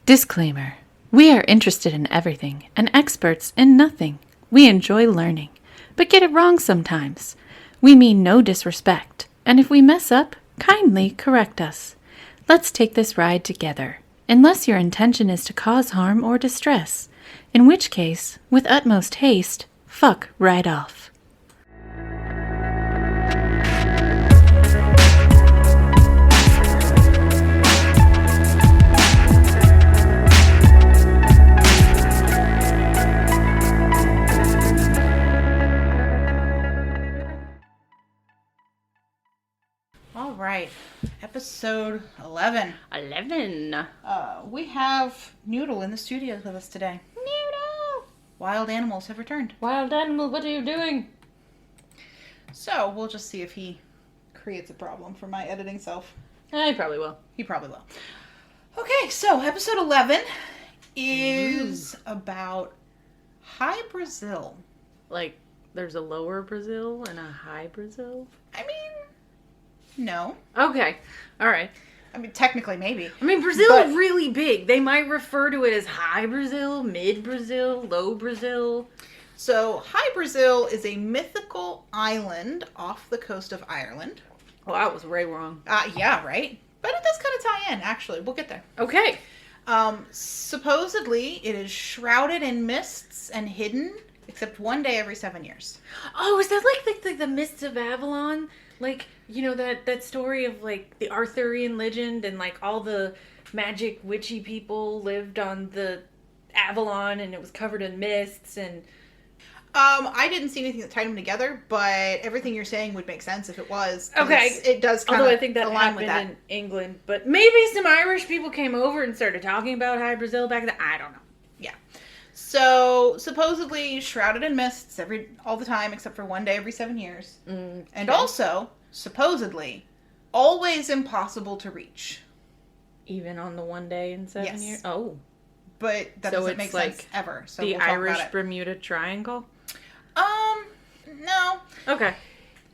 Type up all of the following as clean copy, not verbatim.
Disclaimer. We are interested in everything and experts in nothing. We enjoy learning, but get it wrong sometimes. We mean no disrespect, and if we mess up, kindly correct us. Let's take this ride together, unless your intention is to cause harm or distress, in which case, with utmost haste, fuck right off. All right, episode 11. 11. We have Noodle in the studio with us today. Noodle! Wild animals have returned. Wild animal, what are you doing? So we'll just see if he creates a problem for my editing self. He probably will. He probably will. Okay, so episode 11 is about Hy-Brasil. Like, there's a lower Brazil and a high Brazil? I mean, no. Okay, alright. I mean, technically, maybe. I mean, Brazil is really big. They might refer to it as high Brazil, mid Brazil, low Brazil. So, Hy-Brasil is a mythical island off the coast of Ireland. Well, that was way wrong. Yeah, right? But it does kind of tie in, actually. We'll get there. Okay. Supposedly, it is shrouded in mists and hidden, except one day every 7 years. Oh, is that like the Mists of Avalon? Like, you know, that story of, like, the Arthurian legend and, like, all the magic witchy people lived on the Avalon and it was covered in mists and... I didn't see anything that tied them together, but everything you're saying would make sense if it was. Okay. It does kind of Although I think that align with happened that. in England. But maybe some Irish people came over and started talking about Hy-Brasil back then. I don't know. Yeah. So, supposedly shrouded in mists all the time, except for one day every 7 years. And also, supposedly, always impossible to reach. Even on the one day in 7 years? Oh. But that doesn't make sense ever. So the we'll talk Irish about it. Bermuda Triangle? No. Okay.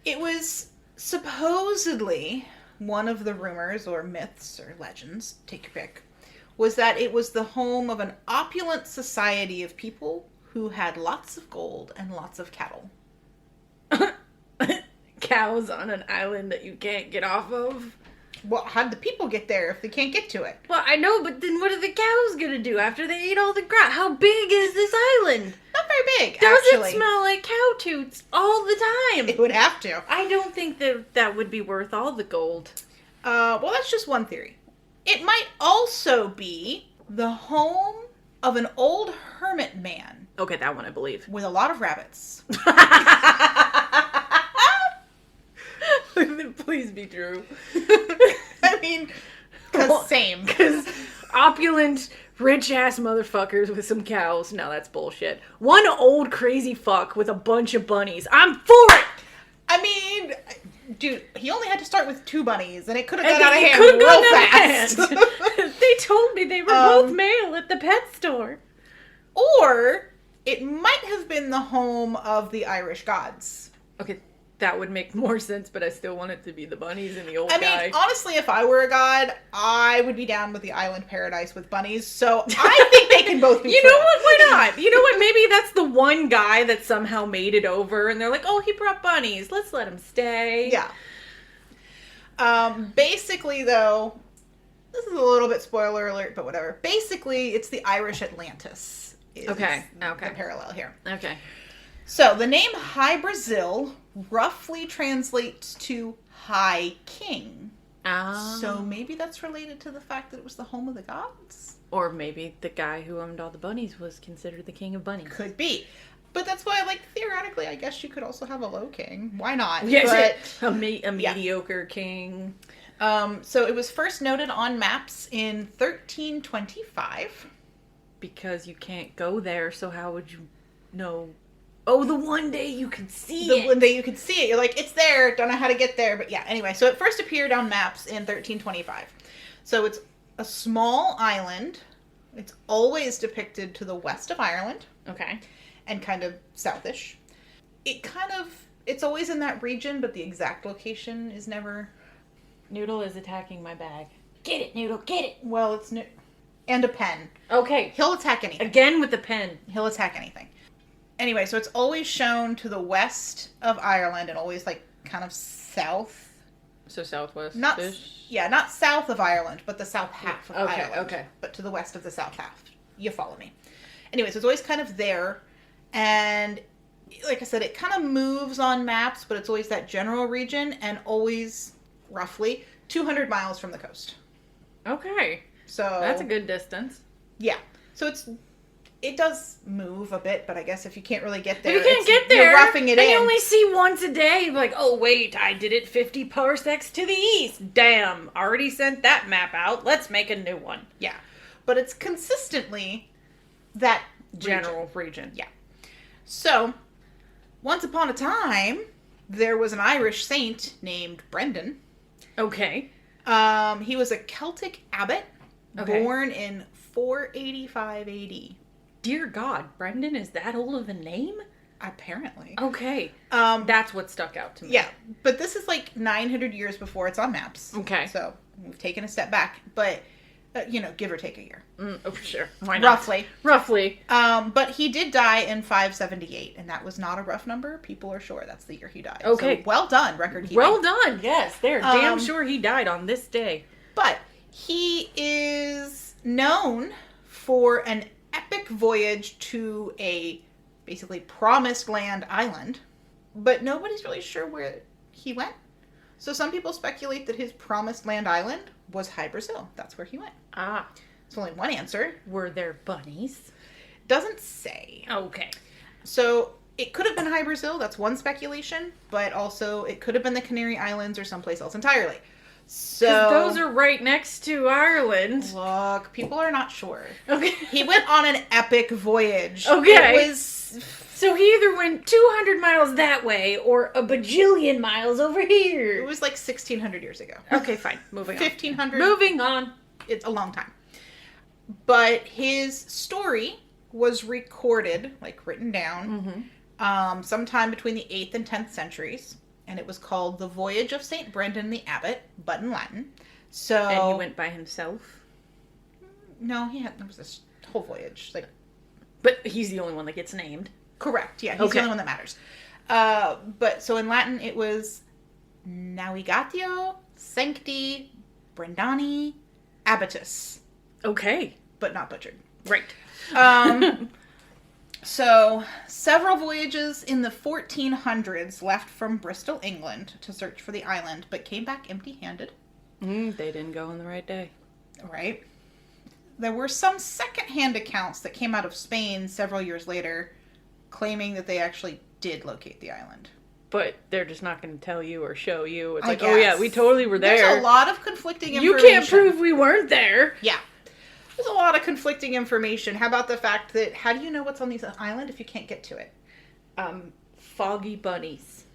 It was supposedly one of the rumors or myths or legends, take your pick, was that it was the home of an opulent society of people who had lots of gold and lots of cattle. Cows on an island that you can't get off of? Well, how'd the people get there if they can't get to it? Well, I know, but then what are the cows gonna do after they eat all the grass? How big is this island? Not very big, Does actually. it smell like cow toots all the time? It would have to. I don't think that would be worth all the gold. Well, that's just one theory. It might also be the home of an old hermit man. Okay, that one I believe. With a lot of rabbits. Please be true. I mean, same. Because opulent, rich-ass motherfuckers with some cows. No, that's bullshit. One old crazy fuck with a bunch of bunnies. I'm for it! I mean, dude, he only had to start with 2 bunnies, and it could have got out of hand real fast. They told me they were both male at the pet store. Or, it might have been the home of the Irish gods. Okay, that would make more sense, but I still want it to be the bunnies and the old guy. I mean, honestly, if I were a god, I would be down with the island paradise with bunnies, so I think they can both be You true. know what? Why not? You know what? Maybe that's the one guy that somehow made it over, and they're like, oh, he brought bunnies. Let's let him stay. Yeah. Basically, though, this is a little bit spoiler alert, but whatever. Basically, it's the Irish Atlantis. Okay. The parallel here. Okay. So, the name Hy-Brasil roughly translates to High King. So, maybe that's related to the fact that it was the home of the gods? Or maybe the guy who owned all the bunnies was considered the king of bunnies. Could be. But that's why, like, theoretically, I guess you could also have a low king. Why not? Yes, but, a mediocre king. So, it was first noted on maps in 1325. Because you can't go there, so how would you know? Oh, the one day you could see it. The one day you could see it. You're like, it's there. Don't know how to get there. But yeah, anyway. So it first appeared on maps in 1325. So it's a small island. It's always depicted to the west of Ireland. Okay. And kind of southish. It's always in that region, but the exact location is never... Noodle is attacking my bag. Get it, Noodle, get it! Well, it's... and a pen. Okay. He'll attack anything. Again with the pen. He'll attack anything. Anyway, so it's always shown to the west of Ireland and always like kind of south. So southwest. Not south of Ireland, but the south half of Ireland. Okay. But to the west of the south half. You follow me. Anyway, so it's always kind of there. And like I said, it kind of moves on maps, but it's always that general region and always roughly 200 miles from the coast. Okay. So that's a good distance. Yeah. So it does move a bit, but I guess if you can't really get there, if you can't get there, you're roughing it in. You only see once a day. Like, oh wait, I did it 50 parsecs to the east. Damn, already sent that map out. Let's make a new one. Yeah, but it's consistently that general region. Yeah. So, once upon a time, there was an Irish saint named Brendan. Okay. He was a Celtic abbot, born in 485 AD. Dear God, Brendan is that old of a name? Apparently. Okay. That's what stuck out to me. Yeah, but this is like 900 years before it's on maps. Okay. So we've taken a step back, but, give or take a year. Oh, sure. Why not? Roughly. But he did die in 578, and that was not a rough number. People are sure that's the year he died. Okay. So well done, record keeping. Well done, yes. They're damn sure he died on this day. But he is known for an epic voyage to a basically promised land island, but nobody's really sure where he went. So some people speculate that his promised land island was Hy-Brasil. That's where he went. Ah. There's only one answer. Were there bunnies? Doesn't say. Okay. So it could have been Hy-Brasil. That's one speculation, but also it could have been the Canary Islands or someplace else entirely. So those are right next to Ireland. Look, people are not sure. Okay. He went on an epic voyage. Okay. It was... So he either went 200 miles that way or a bajillion miles over here. It was like 1,600 years ago. Okay, fine. Moving on. 1,500. Moving on. It's a long time. But his story was recorded, like written down, sometime between the 8th and 10th centuries. And it was called The Voyage of St. Brendan the Abbot, but in Latin. So, and he went by himself? No, there was this whole voyage. But he's the only one that gets named. Correct, yeah. He's the only one that matters. But so in Latin it was Navigatio Sancti Brendani Abbatus. Okay. But not butchered. Right. So, several voyages in the 1400s left from Bristol, England to search for the island, but came back empty-handed. They didn't go on the right day. Right. There were some second-hand accounts that came out of Spain several years later, claiming that they actually did locate the island. But they're just not going to tell you or show you. It's I like, guess. oh yeah, we totally were there. There's a lot of conflicting information. You can't prove we weren't there. Yeah. There's a lot of conflicting information. How about the fact that, how do you know what's on this island if you can't get to it? Foggy bunnies.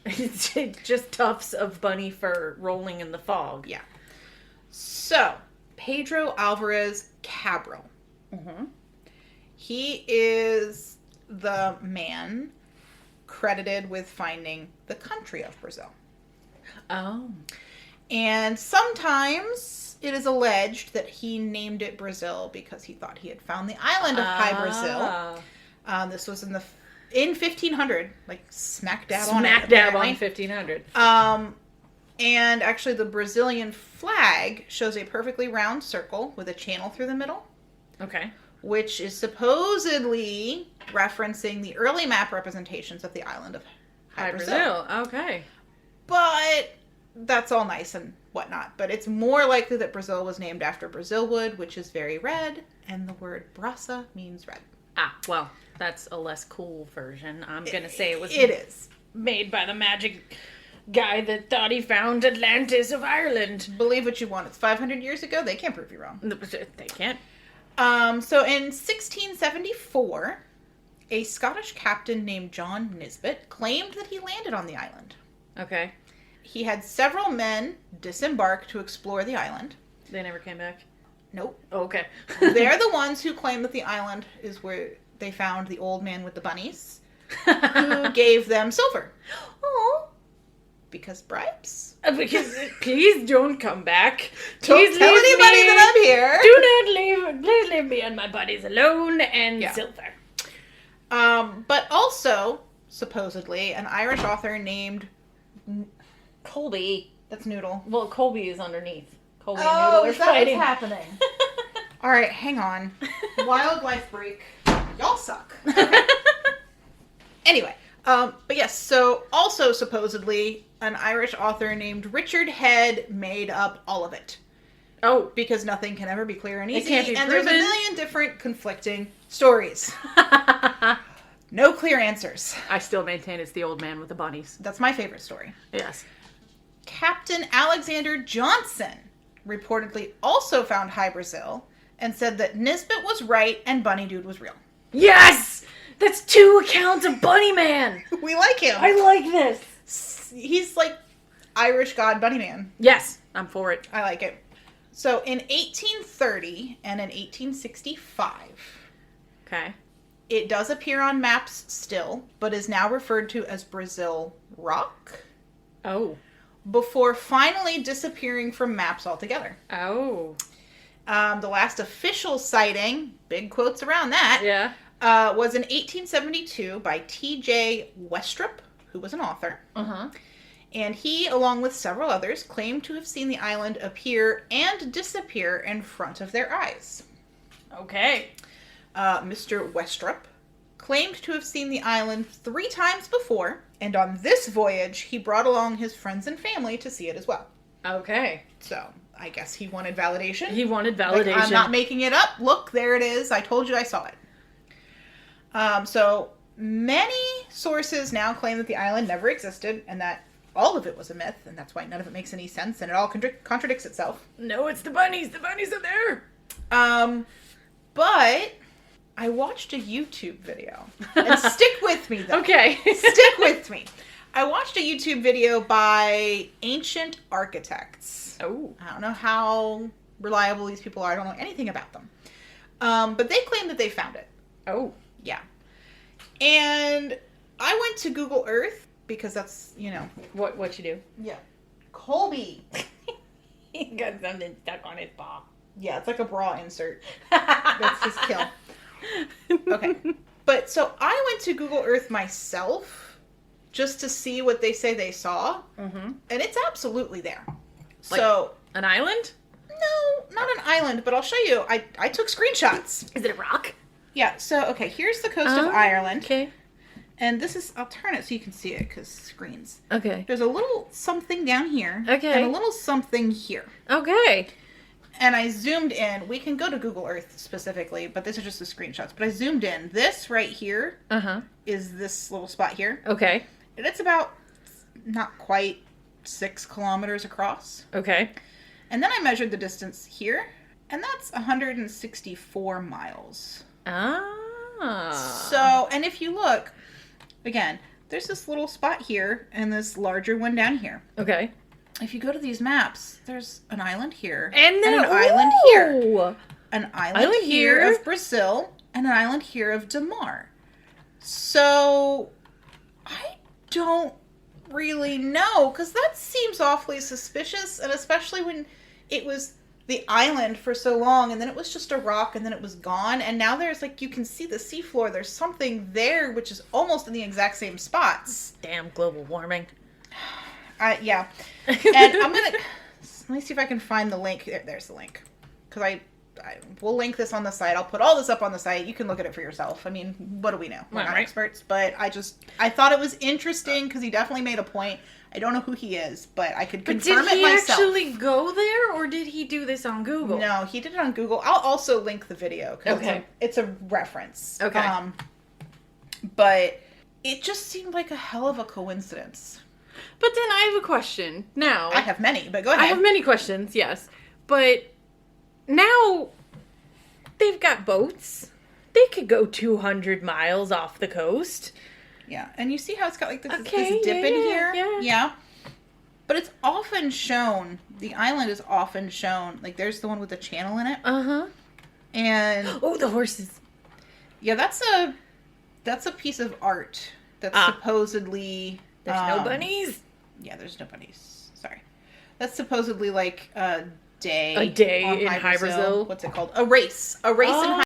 It's just tufts of bunny fur rolling in the fog. Yeah. So, Pedro Alvarez Cabral. He is the man credited with finding the country of Brazil. Oh. And sometimes it is alleged that he named it Brazil because he thought he had found the island of Hy-Brasil. This was in 1500, like smack dab on 1500. And actually the Brazilian flag shows a perfectly round circle with a channel through the middle. Okay. Which is supposedly referencing the early map representations of the island of Hy-Brasil. Okay. But that's all nice and whatnot. But it's more likely that Brazil was named after Brazil wood, which is very red, and the word brasa means red. Ah, well, that's a less cool version. I'm going to say it is made by the magic guy that thought he found Atlantis of Ireland. Believe what you want. It's 500 years ago. They can't prove you wrong. They can't. So in 1674, a Scottish captain named John Nisbet claimed that he landed on the island. Okay. He had several men disembark to explore the island. They never came back? Nope. Oh, okay. They're the ones who claim that the island is where they found the old man with the bunnies, who gave them silver. Oh. Because bribes? Because please don't come back. Don't Please tell leave anybody me. that I'm here. Do not leave. Please leave me and my buddies alone and silver. But also, supposedly, an Irish author named Colby. That's Noodle. Well, Colby is underneath. Colby and Oh, Noodle are is that fighting. what's happening? All right, hang on. Wildlife break. Y'all suck. Anyway, but yes, so also supposedly an Irish author named Richard Head made up all of it. Oh. Because nothing can ever be clear and easy. It can't be and proven. There's a million different conflicting stories. No clear answers. I still maintain it's the old man with the bunnies. That's my favorite story. Yes. Captain Alexander Johnson reportedly also found Hy-Brasil and said that Nisbet was right and Bunny Dude was real. Yes! That's 2 accounts of Bunny Man! We like him. I like this. He's like Irish god Bunny Man. Yes, I'm for it. I like it. So in 1830 and in 1865, Okay. it does appear on maps still, but is now referred to as Brazil Rock, Oh. before finally disappearing from maps altogether. Oh. The last official sighting, big quotes around that, Yeah. was in 1872 by T.J. Westrup, who was an author. Uh-huh. And he, along with several others, claimed to have seen the island appear and disappear in front of their eyes. Okay. Mr. Westrup claimed to have seen the island 3 times before, and on this voyage, he brought along his friends and family to see it as well. Okay. So, I guess he wanted validation. He wanted validation. Like, I'm not making it up. Look, there it is. I told you I saw it. So, many sources now claim that the island never existed, and that all of it was a myth, and that's why none of it makes any sense, and it all contradicts itself. No, it's the bunnies. The bunnies are there. But I watched a YouTube video. And stick with me, though. Okay. Stick with me. I watched a YouTube video by Ancient Architects. Oh. I don't know how reliable these people are. I don't know anything about them. But they claim that they found it. Oh. Yeah. And I went to Google Earth because that's, What you do? Yeah. Colby. He got something stuck on his paw. Yeah, it's like a bra insert. That's his kill. Okay. But so I went to Google Earth myself just to see what they say they saw. Mm-hmm. And it's absolutely there. Like So, an island? no, not an island, but I'll show you. I took screenshots. Is it a rock? Yeah, so, okay, here's the coast of Ireland. Okay. And this is, I'll turn it so you can see it because screens. Okay. There's a little something down here. Okay. And a little something here. Okay. And I zoomed in. We can go to Google Earth specifically, but this is just the screenshots. But I zoomed in. This right here is this little spot here. Okay. And it's about not quite 6 kilometers across. Okay. And then I measured the distance here, and that's 164 miles. Ah. So, and if you look, again, there's this little spot here and this larger one down here. Okay. If you go to these maps, there's an island here. And then an island here. An island here of Brazil and an island here of Damar. So, I don't really know, because that seems awfully suspicious, and especially when it was the island for so long, and then it was just a rock, and then it was gone, and now there's, like, you can see the seafloor. There's something there, which is almost in the exact same spots. Damn global warming. Yeah. And I'm gonna... Let me see if I can find the link. There's the link. Because we'll link this on the site. I'll put all this up on the site. You can look at it for yourself. I mean, what do we know? We're not experts. But I thought it was interesting because he definitely made a point. I don't know who he is, but I could confirm it myself. Did he actually go there, or did he do this on Google? No, he did it on Google. I'll also link the video. Okay. It's a reference. Okay. But it just seemed like a hell of a coincidence. But then I have a question. Now. I have many, but go ahead. I have many questions, yes. But now they've got boats. They could go 200 miles off the coast. Yeah, and you see how it's got like this dip yeah, in here? Yeah. But it's often shown, the island is often shown, like there's the one with the channel in it. Uh-huh. And... Oh, the horses. Yeah, that's a piece of art that's supposedly... There's no bunnies? Yeah, there's no bunnies. Sorry. That's supposedly like a day. A day on in Hy-Brasil. What's it called? A race. A race in Oh.